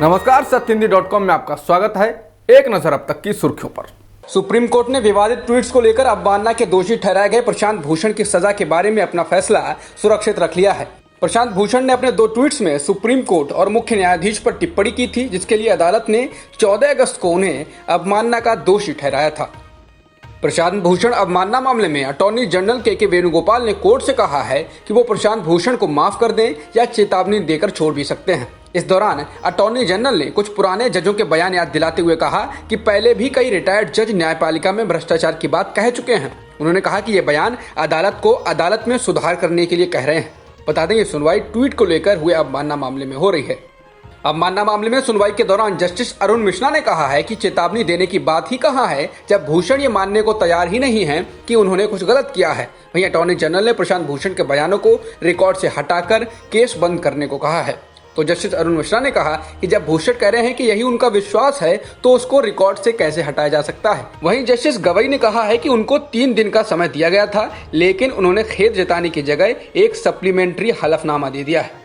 नमस्कार, सत्यहिंदी.com में आपका स्वागत है। एक नजर अब तक की सुर्खियों पर। सुप्रीम कोर्ट ने विवादित ट्वीट्स को लेकर अवमानना के दोषी ठहराए गए प्रशांत भूषण की सजा के बारे में अपना फैसला सुरक्षित रख लिया है। प्रशांत भूषण ने अपने 2 ट्वीट्स में सुप्रीम कोर्ट और मुख्य न्यायाधीश पर टिप्पणी की थी, जिसके लिए अदालत ने 14 अगस्त को उन्हें अवमानना का दोषी ठहराया था। प्रशांत भूषण अवमानना मामले में अटॉर्नी जनरल के वेणुगोपाल ने कोर्ट से कहा है कि वो प्रशांत भूषण को माफ कर दें या चेतावनी देकर छोड़ भी सकते हैं। इस दौरान अटॉर्नी जनरल ने कुछ पुराने जजों के बयान याद दिलाते हुए कहा कि पहले भी कई रिटायर्ड जज न्यायपालिका में भ्रष्टाचार की बात कह चुके हैं। उन्होंने कहा कि ये बयान अदालत को अदालत में सुधार करने के लिए कह रहे हैं। बता दें, ये सुनवाई ट्वीट को लेकर हुए अवमानना मामले में हो रही है। अवमानना मामले में सुनवाई के दौरान जस्टिस अरुण मिश्रा ने कहा है कि चेतावनी देने की बात ही कहाँ है, जब भूषण ये मानने को तैयार ही नहीं है कि उन्होंने कुछ गलत किया है। वहीं अटॉर्नी जनरल ने प्रशांत भूषण के बयानों को रिकॉर्ड से हटाकर केस बंद करने को कहा है। तो जस्टिस अरुण मिश्रा ने कहा कि जब भूषण कह रहे हैं कि यही उनका विश्वास है, तो उसको रिकॉर्ड से कैसे हटाया जा सकता है। वहीं जस्टिस गवई ने कहा है कि उनको 3 दिन का समय दिया गया था, लेकिन उन्होंने खेद जताने की जगह एक सप्लीमेंट्री हलफनामा दे दिया है।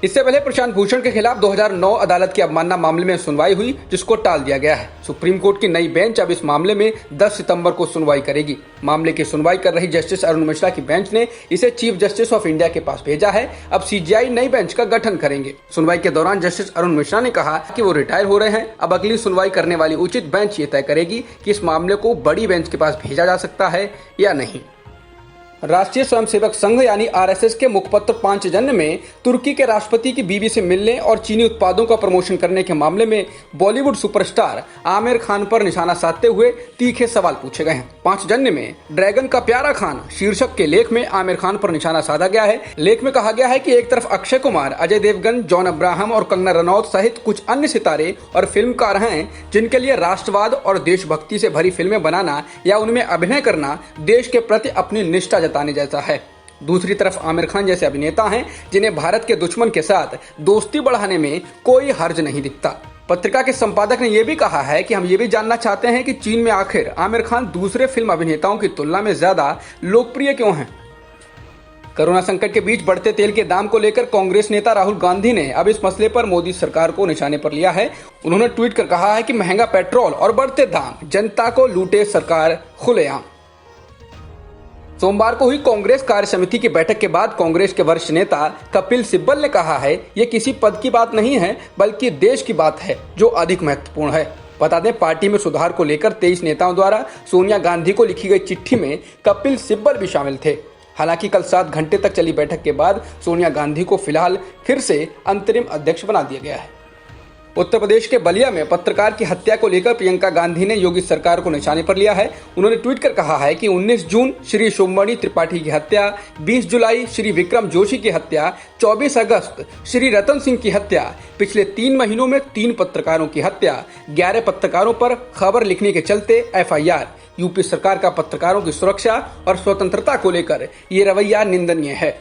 इससे पहले प्रशांत भूषण के खिलाफ 2009 अदालत की अवमानना मामले में सुनवाई हुई, जिसको टाल दिया गया है। सुप्रीम कोर्ट की नई बेंच अब इस मामले में 10 सितंबर को सुनवाई करेगी। मामले की सुनवाई कर रही जस्टिस अरुण मिश्रा की बेंच ने इसे चीफ जस्टिस ऑफ इंडिया के पास भेजा है। अब सीजीआई नई बेंच का गठन करेंगे। सुनवाई के दौरान जस्टिस अरुण मिश्रा ने कहा कि वो रिटायर हो रहे हैं। अब अगली सुनवाई करने वाली उचित बेंच ये तय करेगी कि इस मामले को बड़ी बेंच के पास भेजा जा सकता है या नहीं। राष्ट्रीय स्वयंसेवक संघ यानी आरएसएस के मुखपत्र पांचजन्य में तुर्की के राष्ट्रपति की बीवी से मिलने और चीनी उत्पादों का प्रमोशन करने के मामले में बॉलीवुड सुपरस्टार आमिर खान पर निशाना साधते हुए तीखे सवाल पूछे गए हैं। पांचजन्य में ड्रैगन का प्यारा खान शीर्षक के लेख में आमिर खान पर निशाना साधा गया है। लेख में कहा गया है कि एक तरफ अक्षय कुमार, अजय देवगन, जॉन अब्राहम और कंगना रनौत सहित कुछ अन्य सितारे और फिल्मकार हैं, जिनके लिए राष्ट्रवाद और देशभक्ति से भरी फिल्में बनाना या उनमें अभिनय करना देश के प्रति अपनी निष्ठा जताने जैसा है। दूसरी तरफ आमिर खान जैसे अभिनेता हैं, जिन्हें भारत के दुश्मन के साथ दोस्ती बढ़ाने में कोई हर्ज नहीं दिखता। पत्रिका के संपादक ने यह भी कहा है कि हम ये भी जानना चाहते हैं कि चीन में आखिर आमिर खान दूसरे फिल्म अभिनेताओं की तुलना में ज्यादा लोकप्रिय क्यों हैं। कोरोना संकट के बीच बढ़ते तेल के दाम को लेकर कांग्रेस नेता राहुल गांधी ने अब इस मसले पर मोदी सरकार को निशाने पर लिया है। उन्होंने ट्वीट कर कहा है कि महंगा पेट्रोल और बढ़ते दाम, जनता को लूटे सरकार खुलेआम। सोमवार को हुई कांग्रेस कार्य समिति की बैठक के बाद कांग्रेस के वरिष्ठ नेता कपिल सिब्बल ने कहा है, ये किसी पद की बात नहीं है, बल्कि देश की बात है जो अधिक महत्वपूर्ण है। बता दें, पार्टी में सुधार को लेकर 23 नेताओं द्वारा सोनिया गांधी को लिखी गई चिट्ठी में कपिल सिब्बल भी शामिल थे। हालांकि कल 7 घंटे तक चली बैठक के बाद सोनिया गांधी को फिलहाल फिर से अंतरिम अध्यक्ष बना दिया गया है। उत्तर प्रदेश के बलिया में पत्रकार की हत्या को लेकर प्रियंका गांधी ने योगी सरकार को निशाने पर लिया है। उन्होंने ट्वीट कर कहा है कि 19 जून श्री शुभमणि त्रिपाठी की हत्या, 20 जुलाई श्री विक्रम जोशी की हत्या, 24 अगस्त श्री रतन सिंह की हत्या, पिछले 3 महीनों में 3 पत्रकारों की हत्या, 11 पत्रकारों पर खबर लिखने के चलते एफआईआर। यूपी सरकार का पत्रकारों की सुरक्षा और स्वतंत्रता को लेकर ये रवैया निंदनीय है।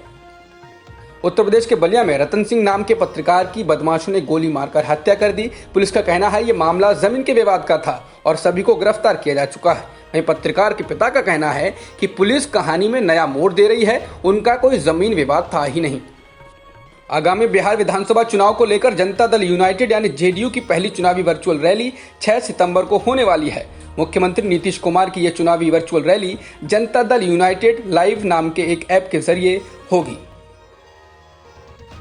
उत्तर प्रदेश के बलिया में रतन सिंह नाम के पत्रकार की बदमाशों ने गोली मारकर हत्या कर दी। पुलिस का कहना है ये मामला जमीन के विवाद का था और सभी को गिरफ्तार किया जा चुका है। वहीं पत्रकार के पिता का कहना है कि पुलिस कहानी में नया मोड़ दे रही है, उनका कोई जमीन विवाद था ही नहीं। आगामी बिहार विधानसभा चुनाव को लेकर जनता दल यूनाइटेड यानी जेडीयू की पहली चुनावी वर्चुअल रैली 6 सितंबर को होने वाली है। मुख्यमंत्री नीतीश कुमार की यह चुनावी virtual rally Janata Dal United live नाम के एक ऐप के जरिए होगी।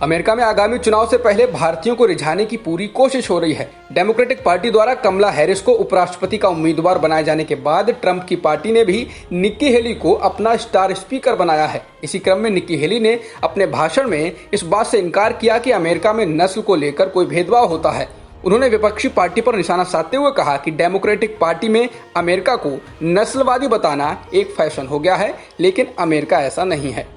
अमेरिका में आगामी चुनाव से पहले भारतीयों को रिझाने की पूरी कोशिश हो रही है। डेमोक्रेटिक पार्टी द्वारा कमला हैरिस को उपराष्ट्रपति का उम्मीदवार बनाए जाने के बाद ट्रंप की पार्टी ने भी निक्की हेली को अपना स्टार स्पीकर बनाया है। इसी क्रम में निक्की हेली ने अपने भाषण में इस बात से इनकार किया कि अमेरिका में नस्ल को लेकर कोई भेदभाव होता है। उन्होंने विपक्षी पार्टी पर निशाना साधते हुए कहा कि डेमोक्रेटिक पार्टी में अमेरिका को नस्लवादी बताना एक फैशन हो गया है, लेकिन अमेरिका ऐसा नहीं है।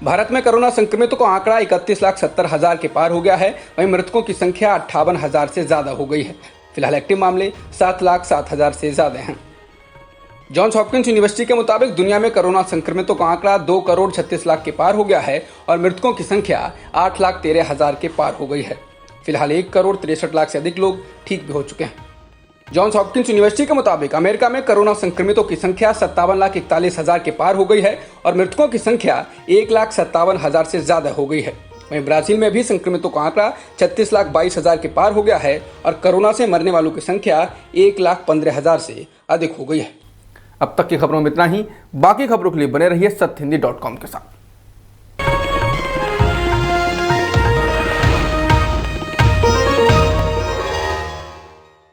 भारत में कोरोना संक्रमितों का आंकड़ा 31,70,000 के पार हो गया है। वहीं मृतकों की संख्या 58,000 से ज्यादा हो गई है। फिलहाल एक्टिव मामले 7,07,000 से ज्यादा हैं। जॉन्स हॉपकिंस यूनिवर्सिटी के मुताबिक दुनिया में कोरोना संक्रमितों का आंकड़ा 2,36,00,000 के पार हो गया है और मृतकों की संख्या 8,13,000 के पार हो गई है। फिलहाल 1,63,00,000 से अधिक लोग ठीक भी हो चुके हैं। जॉन्स हॉपकिंस यूनिवर्सिटी के मुताबिक अमेरिका में कोरोना संक्रमितों की संख्या 57,41,000 के पार हो गई है और मृतकों की संख्या 1,57,000 से ज्यादा हो गई है। वहीं ब्राजील में भी संक्रमितों का आंकड़ा 36,22,000 के पार हो गया है और कोरोना से मरने वालों की संख्या 1,15,000 से अधिक हो गई है। अब तक की खबरों में इतना ही। बाकी खबरों के लिए बने रहिए सत्यहिंदी.com के साथ।